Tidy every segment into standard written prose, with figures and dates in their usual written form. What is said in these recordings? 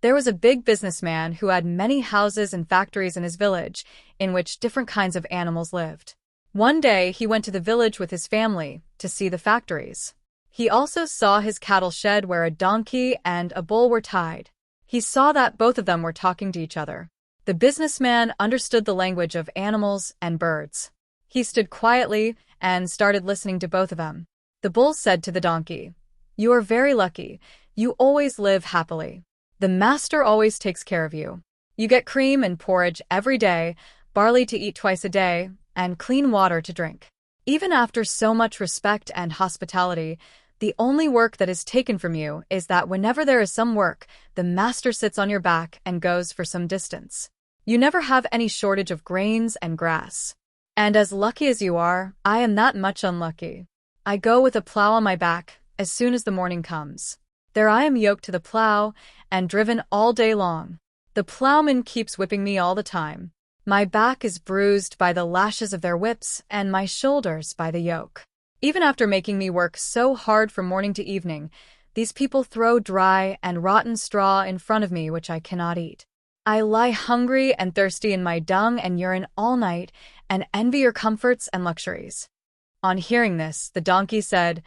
There was a big businessman who had many houses and factories in his village, in which different kinds of animals lived. One day, he went to the village with his family to see the factories. He also saw his cattle shed where a donkey and a bull were tied. He saw that both of them were talking to each other. The businessman understood the language of animals and birds. He stood quietly and started listening to both of them. The bull said to the donkey, "You are very lucky. You always live happily. The master always takes care of you. You get cream and porridge every day, barley to eat twice a day, and clean water to drink. Even after so much respect and hospitality, the only work that is taken from you is that whenever there is some work, the master sits on your back and goes for some distance. You never have any shortage of grains and grass. And as lucky as you are, I am that much unlucky. I go with a plow on my back as soon as the morning comes. There I am yoked to the plow and driven all day long. The plowman keeps whipping me all the time. My back is bruised by the lashes of their whips and my shoulders by the yoke. Even after making me work so hard from morning to evening, these people throw dry and rotten straw in front of me which I cannot eat. I lie hungry and thirsty in my dung and urine all night and envy your comforts and luxuries." On hearing this, the donkey said,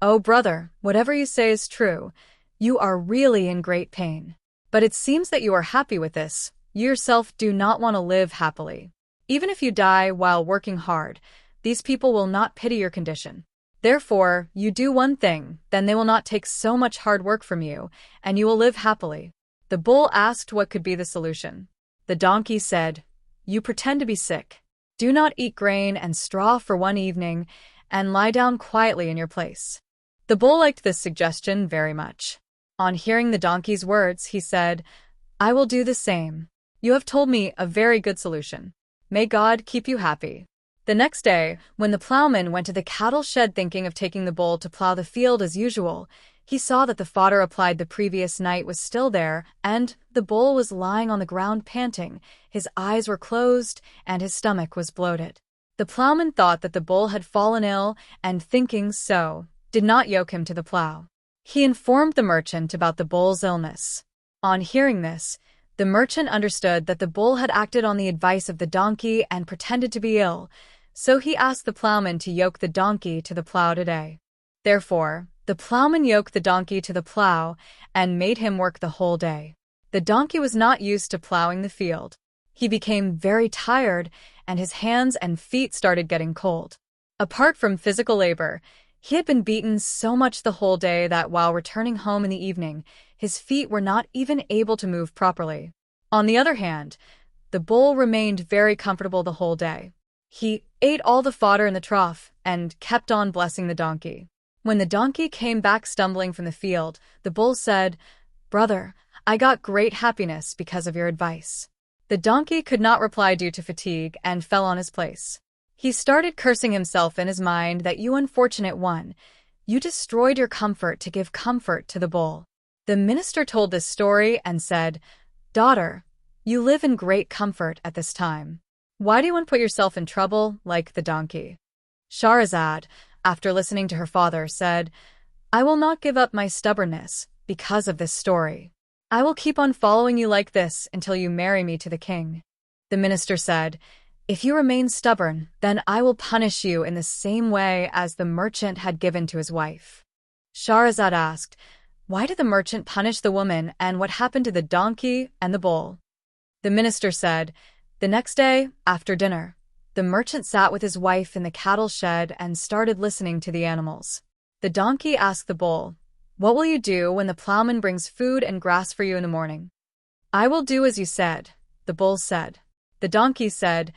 "Oh, brother, whatever you say is true. You are really in great pain. But it seems that you are happy with this. You yourself do not want to live happily. Even if you die while working hard, these people will not pity your condition. Therefore, you do one thing, then they will not take so much hard work from you, and you will live happily." The bull asked what could be the solution. The donkey said, "You pretend to be sick. Do not eat grain and straw for one evening, and lie down quietly in your place." The bull liked this suggestion very much. On hearing the donkey's words, he said, "I will do the same. You have told me a very good solution. May God keep you happy." The next day, when the plowman went to the cattle shed thinking of taking the bull to plow the field as usual, he saw that the fodder applied the previous night was still there, and the bull was lying on the ground panting. His eyes were closed, and his stomach was bloated. The plowman thought that the bull had fallen ill, and thinking so, did not yoke him to the plow. He informed the merchant about the bull's illness. On hearing this, the merchant understood that the bull had acted on the advice of the donkey and pretended to be ill, so he asked the plowman to yoke the donkey to the plow today. Therefore, the plowman yoked the donkey to the plow and made him work the whole day. The donkey was not used to plowing the field. He became very tired, and his hands and feet started getting cold. Apart from physical labor, he had been beaten so much the whole day that while returning home in the evening, his feet were not even able to move properly. On the other hand, the bull remained very comfortable the whole day. He ate all the fodder in the trough and kept on blessing the donkey. When the donkey came back stumbling from the field, the bull said, "Brother, I got great happiness because of your advice." The donkey could not reply due to fatigue and fell on his place. He started cursing himself in his mind that you unfortunate one, you destroyed your comfort to give comfort to the bull. The minister told this story and said, "Daughter, you live in great comfort at this time. Why do you want to put yourself in trouble like the donkey?" Shahrazad, after listening to her father, said, "I will not give up my stubbornness because of this story. I will keep on following you like this until you marry me to the king." The minister said, "If you remain stubborn, then I will punish you in the same way as the merchant had given to his wife." Shahrazad asked, "Why did the merchant punish the woman, and what happened to the donkey and the bull?" The minister said, "The next day, after dinner, the merchant sat with his wife in the cattle shed and started listening to the animals. The donkey asked the bull, 'What will you do when the plowman brings food and grass for you in the morning?' 'I will do as you said,' the bull said. The donkey said,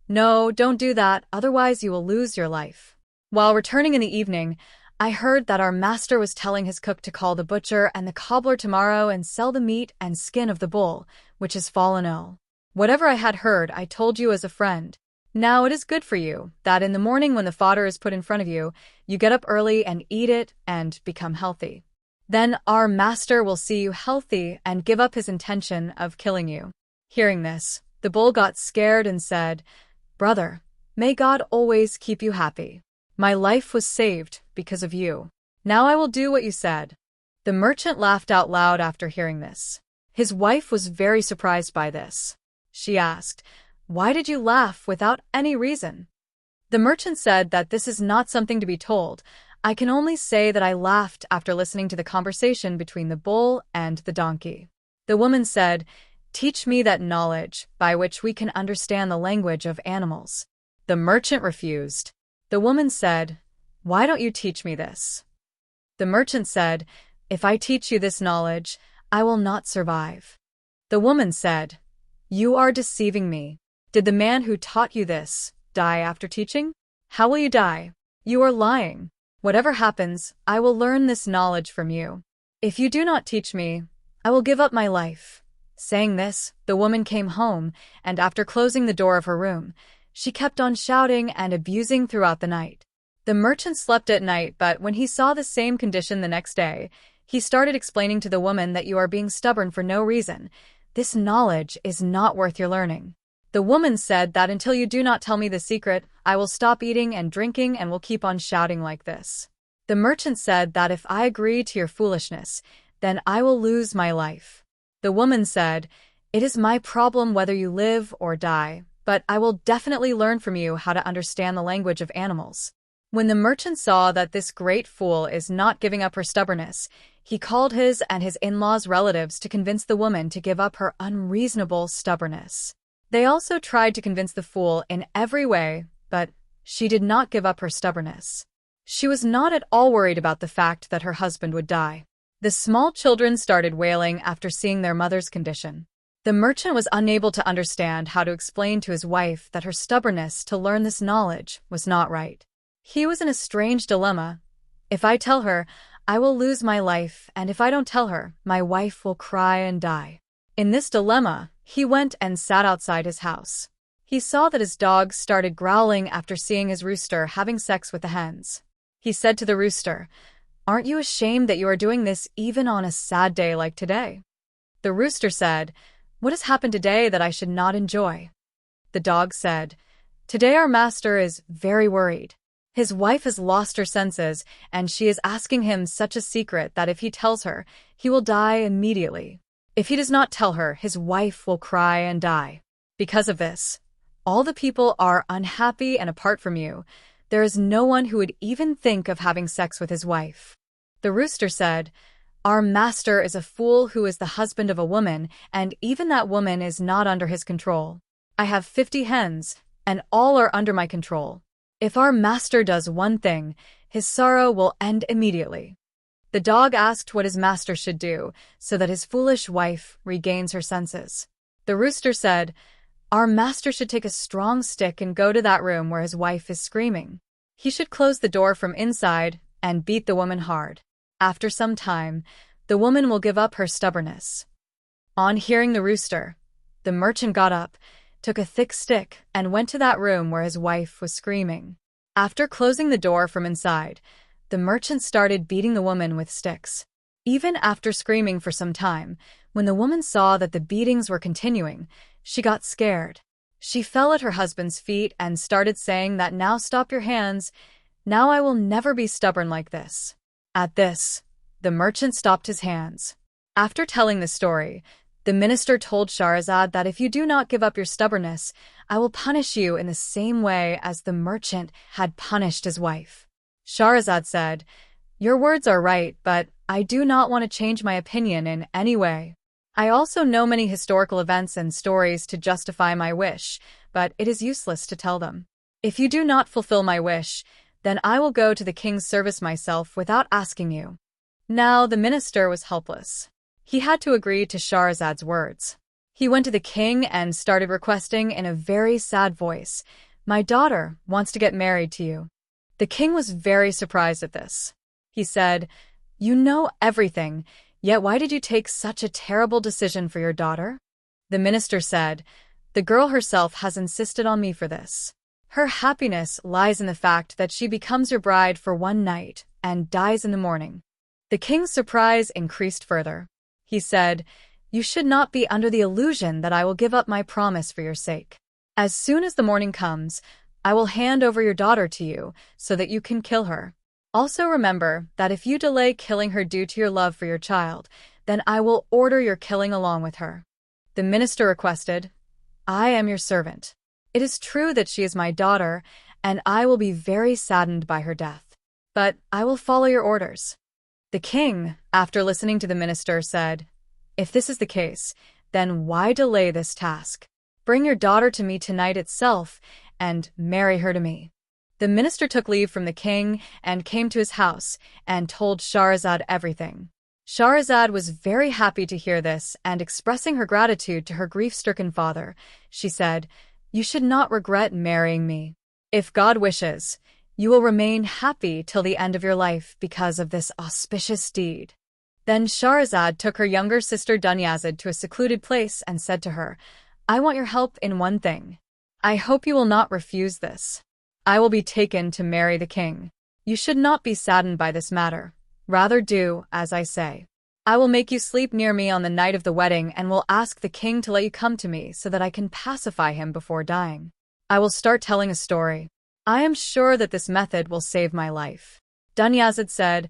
'No, don't do that, otherwise you will lose your life. While returning in the evening, I heard that our master was telling his cook to call the butcher and the cobbler tomorrow and sell the meat and skin of the bull, which has fallen ill. Whatever I had heard, I told you as a friend. Now it is good for you that in the morning when the fodder is put in front of you, you get up early and eat it and become healthy. Then our master will see you healthy and give up his intention of killing you." Hearing this, the bull got scared and said, "Brother, may God always keep you happy. My life was saved because of you. Now I will do what you said." The merchant laughed out loud after hearing this. His wife was very surprised by this. She asked, "Why did you laugh without any reason?" The merchant said that this is not something to be told. I can only say that I laughed after listening to the conversation between the bull and the donkey. The woman said, "Teach me that knowledge by which we can understand the language of animals." The merchant refused. The woman said, "Why don't you teach me this?" The merchant said, "If I teach you this knowledge, I will not survive." The woman said, "You are deceiving me. Did the man who taught you this die after teaching? How will you die? You are lying. Whatever happens, I will learn this knowledge from you. If you do not teach me, I will give up my life." Saying this, the woman came home, and after closing the door of her room, she kept on shouting and abusing throughout the night. The merchant slept at night, but when he saw the same condition the next day, he started explaining to the woman that you are being stubborn for no reason. This knowledge is not worth your learning. The woman said that until you do not tell me the secret, I will stop eating and drinking and will keep on shouting like this. The merchant said that if I agree to your foolishness, then I will lose my life. The woman said, "It is my problem whether you live or die, but I will definitely learn from you how to understand the language of animals." When the merchant saw that this great fool is not giving up her stubbornness, he called his and his in-laws' relatives to convince the woman to give up her unreasonable stubbornness. They also tried to convince the fool in every way, but she did not give up her stubbornness. She was not at all worried about the fact that her husband would die. The small children started wailing after seeing their mother's condition. The merchant was unable to understand how to explain to his wife that her stubbornness to learn this knowledge was not right. He was in a strange dilemma. If I tell her, I will lose my life, and if I don't tell her, my wife will cry and die. In this dilemma, he went and sat outside his house. He saw that his dog started growling after seeing his rooster having sex with the hens. He said to the rooster, "Aren't you ashamed that you are doing this even on a sad day like today?" The rooster said, "What has happened today that I should not enjoy?" The dog said, "Today our master is very worried. His wife has lost her senses, and she is asking him such a secret that if he tells her, he will die immediately. If he does not tell her, his wife will cry and die. Because of this, all the people are unhappy, and apart from you, there is no one who would even think of having sex with his wife." The rooster said, "Our master is a fool who is the husband of a woman, and even that woman is not under his control. I have 50 hens, and all are under my control. If our master does one thing, his sorrow will end immediately." The dog asked what his master should do so that his foolish wife regains her senses. The rooster said, "Our master should take a strong stick and go to that room where his wife is screaming. He should close the door from inside and beat the woman hard. After some time, the woman will give up her stubbornness." On hearing the rooster, the merchant got up, took a thick stick, and went to that room where his wife was screaming. After closing the door from inside, the merchant started beating the woman with sticks. Even after screaming for some time, when the woman saw that the beatings were continuing, she got scared. She fell at her husband's feet and started saying that, "Now stop your hands. Now I will never be stubborn like this." At this, the merchant stopped his hands. After telling the story, the minister told Shahrazad that if you do not give up your stubbornness, I will punish you in the same way as the merchant had punished his wife. Shahrazad said, "Your words are right, but I do not want to change my opinion in any way. I also know many historical events and stories to justify my wish, but it is useless to tell them. If you do not fulfill my wish, then I will go to the king's service myself without asking you." Now the minister was helpless. He had to agree to Shahrazad's words. He went to the king and started requesting in a very sad voice, "My daughter wants to get married to you." The king was very surprised at this. He said, "You know everything, yet why did you take such a terrible decision for your daughter?" The minister said, "The girl herself has insisted on me for this. Her happiness lies in the fact that she becomes your bride for one night and dies in the morning." The king's surprise increased further. He said, "You should not be under the illusion that I will give up my promise for your sake. As soon as the morning comes, I will hand over your daughter to you so that you can kill her. Also remember that if you delay killing her due to your love for your child, then I will order your killing along with her." The minister requested, "I am your servant. It is true that she is my daughter, and I will be very saddened by her death. But I will follow your orders." The king, after listening to the minister, said, "If this is the case, then why delay this task? Bring your daughter to me tonight itself, and marry her to me." The minister took leave from the king and came to his house and told Shahrazad everything. Shahrazad was very happy to hear this, and expressing her gratitude to her grief-stricken father, she said, "You should not regret marrying me. If God wishes, you will remain happy till the end of your life because of this auspicious deed." Then Shahrazad took her younger sister Dunyazad to a secluded place and said to her, "I want your help in one thing. I hope you will not refuse this. I will be taken to marry the king. You should not be saddened by this matter. Rather do as I say. I will make you sleep near me on the night of the wedding and will ask the king to let you come to me so that I can pacify him before dying. I will start telling a story. I am sure that this method will save my life." Dunyazad said,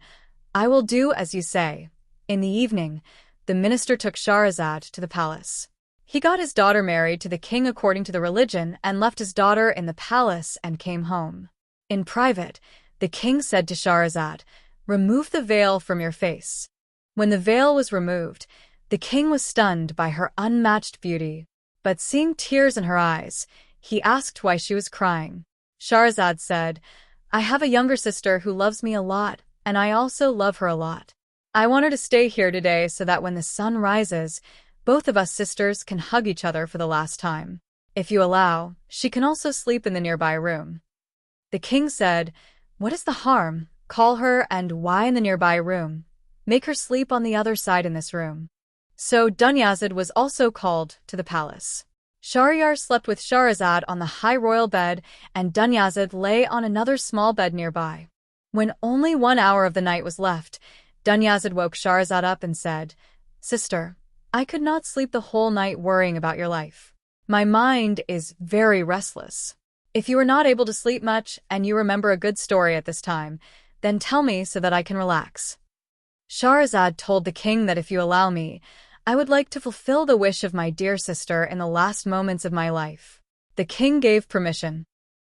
"I will do as you say." In the evening, the minister took Shahrazad to the palace. He got his daughter married to the king according to the religion and left his daughter in the palace and came home. In private, the king said to Shahrazad, "Remove the veil from your face." When the veil was removed, the king was stunned by her unmatched beauty, but seeing tears in her eyes, he asked why she was crying. Shahrazad said, "I have a younger sister who loves me a lot, and I also love her a lot. I want her to stay here today so that when the sun rises, both of us sisters can hug each other for the last time. If you allow, she can also sleep in the nearby room." The king said, "What is the harm? Call her, and why in the nearby room? Make her sleep on the other side in this room." So Dunyazad was also called to the palace. Shahryar slept with Shahrazad on the high royal bed, and Dunyazad lay on another small bed nearby. When only 1 hour of the night was left, Dunyazad woke Shahrazad up and said, "Sister, I could not sleep the whole night worrying about your life. My mind is very restless. If you are not able to sleep much and you remember a good story at this time, then tell me so that I can relax." Shahrazad told the king that if you allow me, I would like to fulfill the wish of my dear sister in the last moments of my life. The king gave permission.